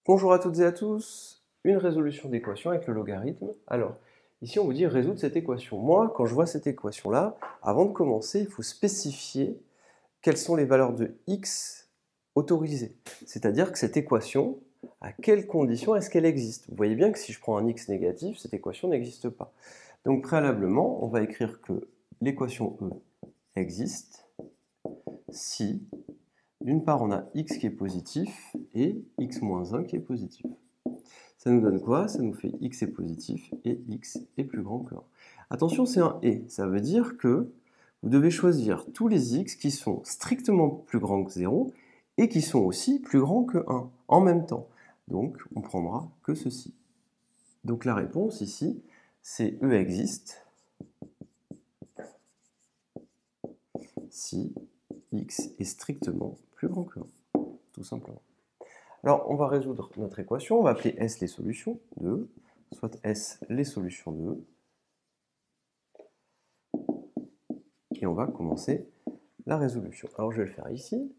Bonjour à toutes et à tous, une résolution d'équation avec le logarithme. Alors, ici on vous dit résoudre cette équation. Moi, quand je vois cette équation-là, avant de commencer, il faut spécifier quelles sont les valeurs de x autorisées. C'est-à-dire que cette équation, à quelles conditions est-ce qu'elle existe? Vous voyez bien que si je prends un x négatif, cette équation n'existe pas. Donc préalablement, on va écrire que l'équation E existe si, d'une part, on a x qui est positif et x moins 1 qui est positif. Ça nous donne quoi? Ça nous fait x est positif et x est plus grand que 1. Attention, c'est un et. Ça veut dire que vous devez choisir tous les x qui sont strictement plus grands que 0 et qui sont aussi plus grands que 1 en même temps. Donc, on prendra que ceci. Donc la réponse ici, c'est E existe si x est strictement plus grand que 1, tout simplement. Alors, on va résoudre notre équation, on va appeler S les solutions de E, soit S les solutions de E. Et on va commencer la résolution. Alors je vais le faire ici,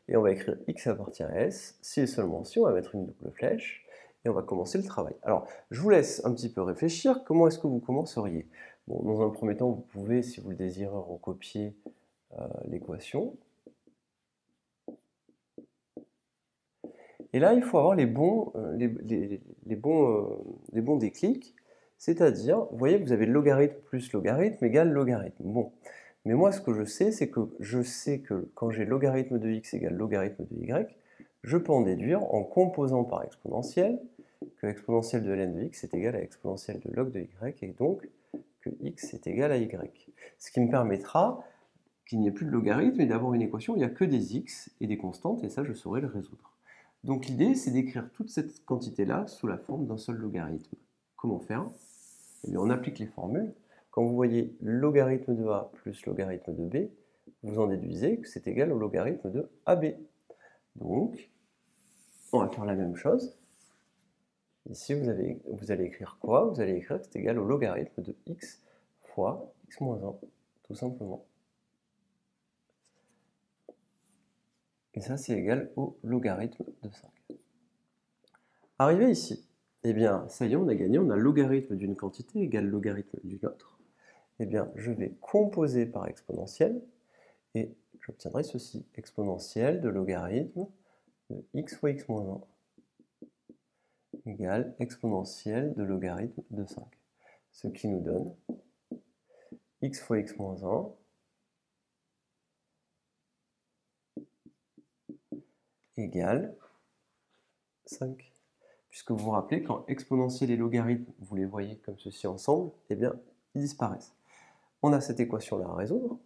et on va écrire x appartient à s, si et seulement si, on va mettre une double flèche, et on va commencer le travail. Alors, je vous laisse un petit peu réfléchir, comment est-ce que vous commenceriez? Bon, dans un premier temps, vous pouvez, si vous le désirez, recopier l'équation. Et là, il faut avoir les bons déclics, c'est-à-dire, vous voyez, vous avez logarithme plus logarithme égale logarithme. Bon, mais moi, ce que je sais, c'est que je sais que quand j'ai logarithme de x égale logarithme de y, je peux en déduire en composant par exponentielle que exponentielle de ln de x est égal à exponentielle de log de y, et donc que x est égal à y. Ce qui me permettra qu'il n'y ait plus de logarithme et d'avoir une équation où il n'y a que des x et des constantes, et ça, je saurai le résoudre. Donc l'idée, c'est d'écrire toute cette quantité-là sous la forme d'un seul logarithme. Comment faire? Eh bien, on applique les formules. Quand vous voyez logarithme de a plus logarithme de b, vous en déduisez que c'est égal au logarithme de ab. Donc, on va faire la même chose. Ici, vous allez écrire quoi? Vous allez écrire que c'est égal au logarithme de x fois x moins 1, tout simplement. Et ça, c'est égal au logarithme de 5. Arrivé ici, eh bien, ça y est, on a gagné, on a logarithme d'une quantité égale logarithme d'une autre. Eh bien, je vais composer par exponentielle, et j'obtiendrai ceci, exponentielle de logarithme de x fois x moins 1 égale exponentielle de logarithme de 5. Ce qui nous donne x fois x moins 1 égale 5. Puisque vous vous rappelez, quand exponentielle et logarithme, vous les voyez comme ceci ensemble, eh bien, ils disparaissent. On a cette équation-là à résoudre,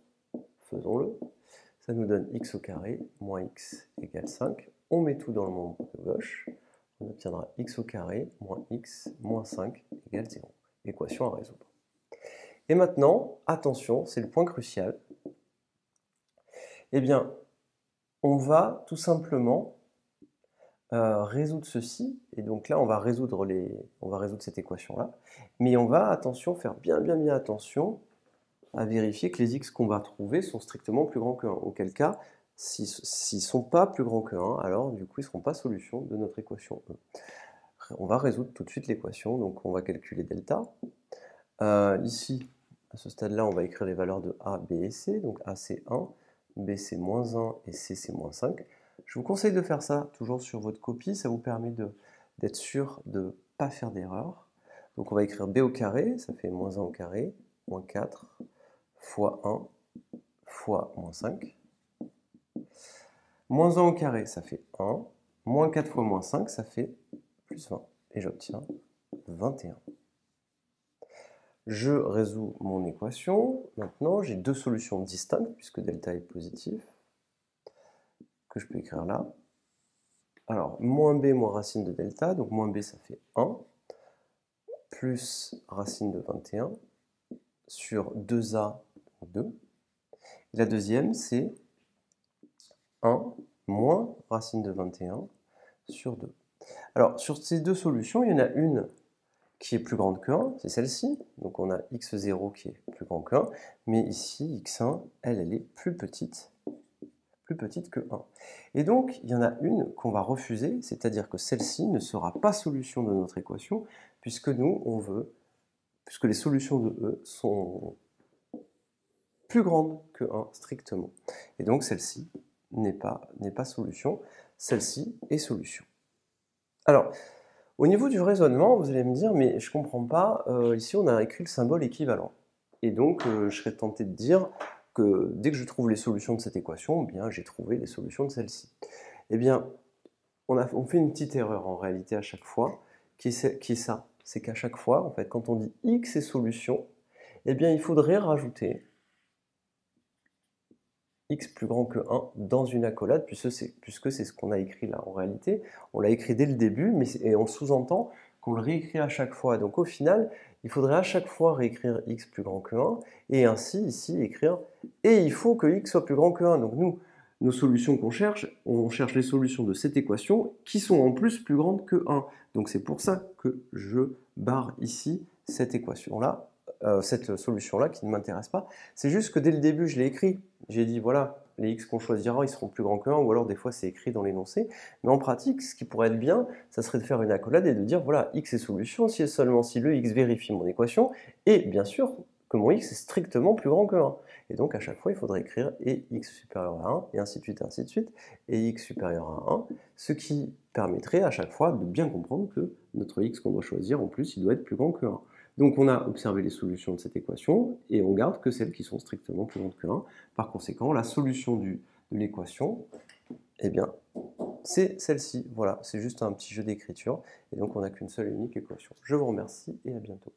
faisons-le. Ça nous donne x au carré moins x égale 5. On met tout dans le membre de gauche. On obtiendra x au carré moins x moins 5 égale 0. Équation à résoudre. Et maintenant, attention, c'est le point crucial. Eh bien, on va tout simplement résoudre ceci. Et donc là, on va résoudre cette équation-là. Mais on va, attention, faire bien attention à vérifier que les x qu'on va trouver sont strictement plus grands que 1. Auquel cas, s'ils ne sont pas plus grands que 1, alors du coup, ils ne seront pas solution de notre équation E. On va résoudre tout de suite l'équation, donc on va calculer delta. Ici, à ce stade-là, on va écrire les valeurs de A, B et C. Donc A c'est 1, B c'est moins 1 et C c'est moins 5. Je vous conseille de faire ça toujours sur votre copie, ça vous permet d'être sûr de ne pas faire d'erreur. Donc on va écrire B au carré, ça fait moins 1 au carré, moins 4, fois 1, fois moins 5. Moins 1 au carré, ça fait 1. Moins 4 fois moins 5, ça fait plus 20. Et j'obtiens 21. Je résous mon équation. Maintenant, j'ai deux solutions distinctes, puisque delta est positif, que je peux écrire là. Alors, moins b moins racine de delta, donc moins b ça fait 1, plus racine de 21, sur 2a, 2. Et la deuxième, c'est 1 moins racine de 21 sur 2. Alors, sur ces deux solutions, il y en a une qui est plus grande que 1, c'est celle-ci. Donc on a x0 qui est plus grand que 1, mais ici, x1, elle est plus petite plus petite que 1. Et donc, il y en a une qu'on va refuser, c'est-à-dire que celle-ci ne sera pas solution de notre équation, puisque nous, on veut, puisque les solutions de E sont plus grandes que 1 strictement. Et donc, celle-ci n'est pas solution, celle-ci est solution. Alors, au niveau du raisonnement, vous allez me dire, mais je ne comprends pas, ici on a écrit le symbole équivalent. Et donc, je serais tenté de dire que dès que je trouve les solutions de cette équation, eh bien j'ai trouvé les solutions de celle-ci. Eh bien, on fait une petite erreur en réalité à chaque fois, qui est ça, c'est qu'à chaque fois, en fait, quand on dit x est solution, eh bien il faudrait rajouter x plus grand que 1 dans une accolade, puisque c'est ce qu'on a écrit là en réalité. On l'a écrit dès le début, et on sous-entend qu'on le réécrit à chaque fois. Donc au final, il faudrait à chaque fois réécrire x plus grand que 1, et ainsi ici écrire « et il faut que x soit plus grand que 1 ». Donc nous, nos solutions qu'on cherche, on cherche les solutions de cette équation qui sont en plus grandes que 1. Donc c'est pour ça que je barre ici cette équation-là, cette solution-là qui ne m'intéresse pas. C'est juste que dès le début, je l'ai écrit. J'ai dit, voilà, les x qu'on choisira, ils seront plus grands que 1, ou alors des fois c'est écrit dans l'énoncé. Mais en pratique, ce qui pourrait être bien, ça serait de faire une accolade et de dire, voilà, x est solution si et seulement si le x vérifie mon équation, et bien sûr que mon x est strictement plus grand que 1. Et donc à chaque fois, il faudrait écrire et x supérieur à 1, et ainsi de suite, et x supérieur à 1, ce qui permettrait à chaque fois de bien comprendre que notre x qu'on doit choisir, en plus, il doit être plus grand que 1. Donc on a observé les solutions de cette équation et on garde que celles qui sont strictement plus grandes que 1. Par conséquent, la solution de l'équation, eh bien, c'est celle-ci. Voilà, c'est juste un petit jeu d'écriture et donc on n'a qu'une seule et unique équation. Je vous remercie et à bientôt.